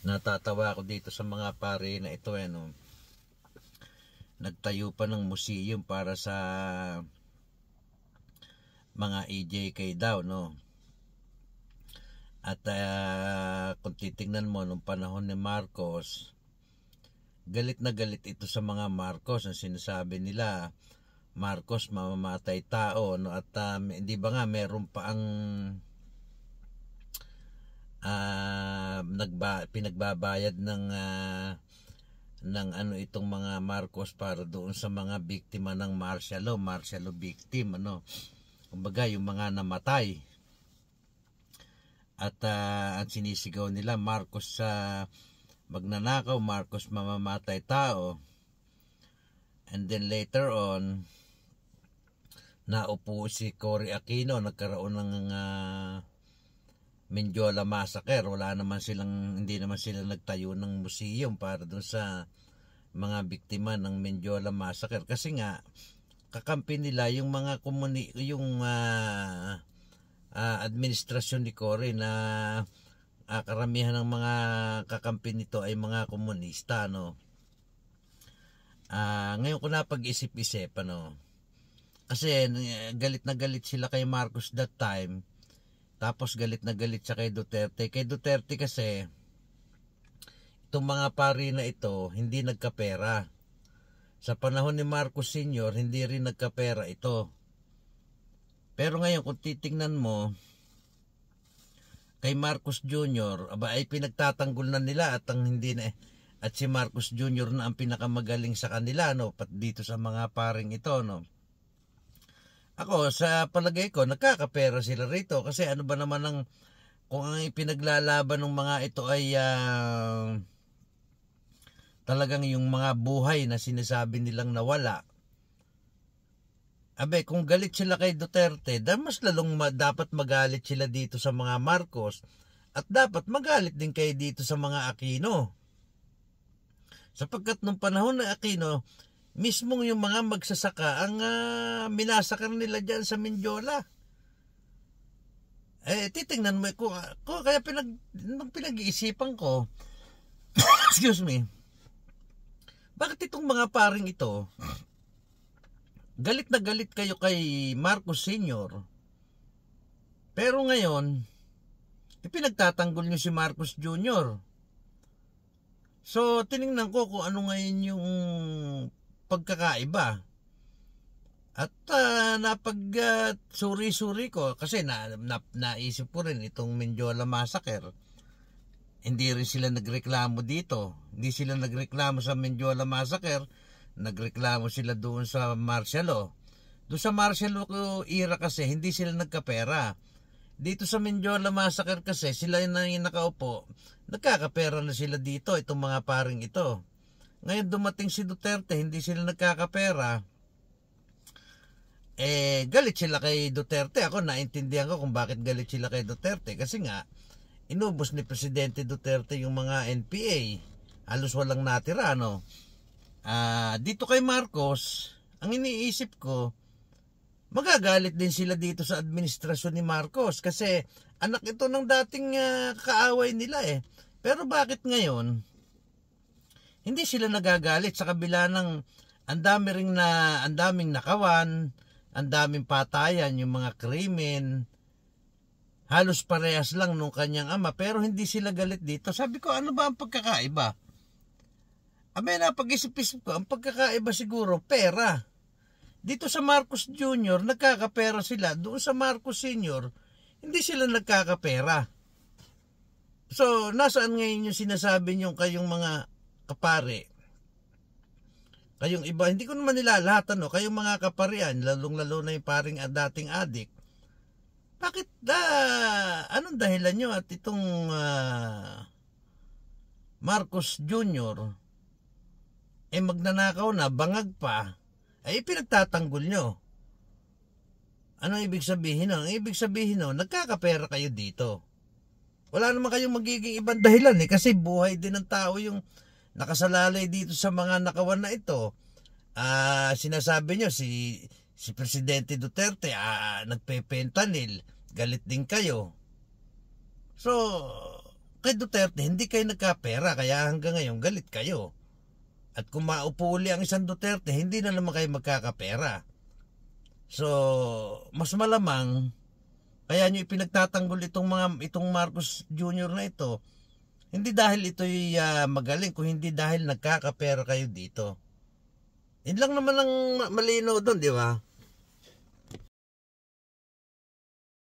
Natatawa ako dito sa mga pare na ito no. Nagtayo pa ng museum para sa mga EJK daw no. At kung titingnan mo nung panahon ni Marcos, galit na galit ito sa mga Marcos. Ang sinasabi nila, Marcos mamamatay tao no. At hindi ba nga meron pa ang pinagbabayad ng ano itong mga Marcos para doon sa mga biktima ng martial law victim ano. Kumbaga yung mga namatay. At ang sinisigaw nila, Marcos sa magnanakaw, Marcos mamamatay tao. And then later on, naupo si Cory Aquino, nagkaroon ng Mendiola Massacre. Hindi naman sila nagtayo ng museum para doon sa mga biktima ng Mendiola Massacre. Kasi nga, kakampi nila yung mga administrasyon ni Cory na karamihan ng mga kakampi nito ay mga komunista no. Ngayon ko napag-isip-isip ano, kasi galit na galit sila kay Marcos that time, tapos galit na galit siya kay Duterte kasi itong mga pari na ito hindi nagkapera. Sa panahon ni Marcos Sr. hindi rin nagkapera ito. Pero ngayon kung titingnan mo kay Marcos Jr., ay pinagtatanggol na nila at si Marcos Jr. na ang pinakamagaling sa kanila no, pat dito sa mga paring ito no. Ako sa palagay ko nagkakapera sila rito kasi ano ba naman kung ang ipinaglalaban ng mga ito ay talagang yung mga buhay na sinasabi nilang nawala. Kung galit sila kay Duterte, mas lalong dapat magalit sila dito sa mga Marcos at dapat magalit din kayo dito sa mga Aquino. Sapagkat nung panahon ng Aquino, mismong yung mga magsasaka ang minasakar nila dyan sa Mendiola. Titingnan mo ko kaya pinag-iisipan ko excuse me, bakit itong mga paring ito galit na galit kayo kay Marcos Sr. Pero ngayon ipinagtatanggol nyo si Marcos Jr. So tiningnan ko kung ano ngayon yung pagkakaiba. At suri-suri ko kasi naisip ko rin itong Mendiola Massacre. Hindi rin sila nagreklamo dito. Hindi sila nagreklamo sa Mendiola Massacre. Nagreklamo sila doon sa martial law. Doon sa martial law era kasi hindi sila nagkapera. Dito sa Mendiola Massacre kasi sila na yung nakaupo. Nagkakapera na sila dito, itong mga paring ito. Ngayon dumating si Duterte, hindi sila nagkakapera. Galit sila kay Duterte. Ako naintindihan ko kung bakit galit sila kay Duterte. Kasi nga, inubos ni Presidente Duterte yung mga NPA. Halos walang natira, no? Dito kay Marcos, ang iniisip ko, magagalit din sila dito sa administrasyon ni Marcos kasi anak ito ng dating kaaway nila eh. Pero bakit ngayon hindi sila nagagalit sa kabila ng ang daming nakawan, ang daming patayan, yung mga krimen, halos parehas lang nung kanyang ama, pero hindi sila galit dito. Sabi ko, ano ba ang pagkakaiba? Napag-isip-isip ko, ang pagkakaiba siguro, pera. Dito sa Marcos Jr., nagkakapera sila. Doon sa Marcos Sr., hindi sila nagkakapera. So, nasaan ngayon yung sinasabi nyo kayong mga kapare? Kayong iba, hindi ko naman nilalahatan, no? Kayong mga kaparian, lalong-lalo na yung paring dating adik. Bakit anong dahilan nyo at itong Marcos Jr., magnanakaw na, bangag pa, pinagtatanggol nyo. Ano ibig sabihin nun? Ang ibig sabihin nun, nagkakapera kayo dito. Wala naman kayong magiging ibang dahilan kasi buhay din ng tao yung nakasalalay dito sa mga nakawan na ito. Sinasabi nyo si Presidente Duterte nagpe-fentanyl, galit din kayo. So kay Duterte, hindi kayo nagkapera, kaya hanggang ngayon galit kayo. At kung maupo uli ang isang Duterte, hindi na naman kayo magkakapera. So, mas malamang, kaya nyo ipinagtatanggol itong Marcos Jr. na ito, hindi dahil ito'y magaling, kung hindi dahil nagkakapera kayo dito. Yun lang naman ang malinaw doon, di ba?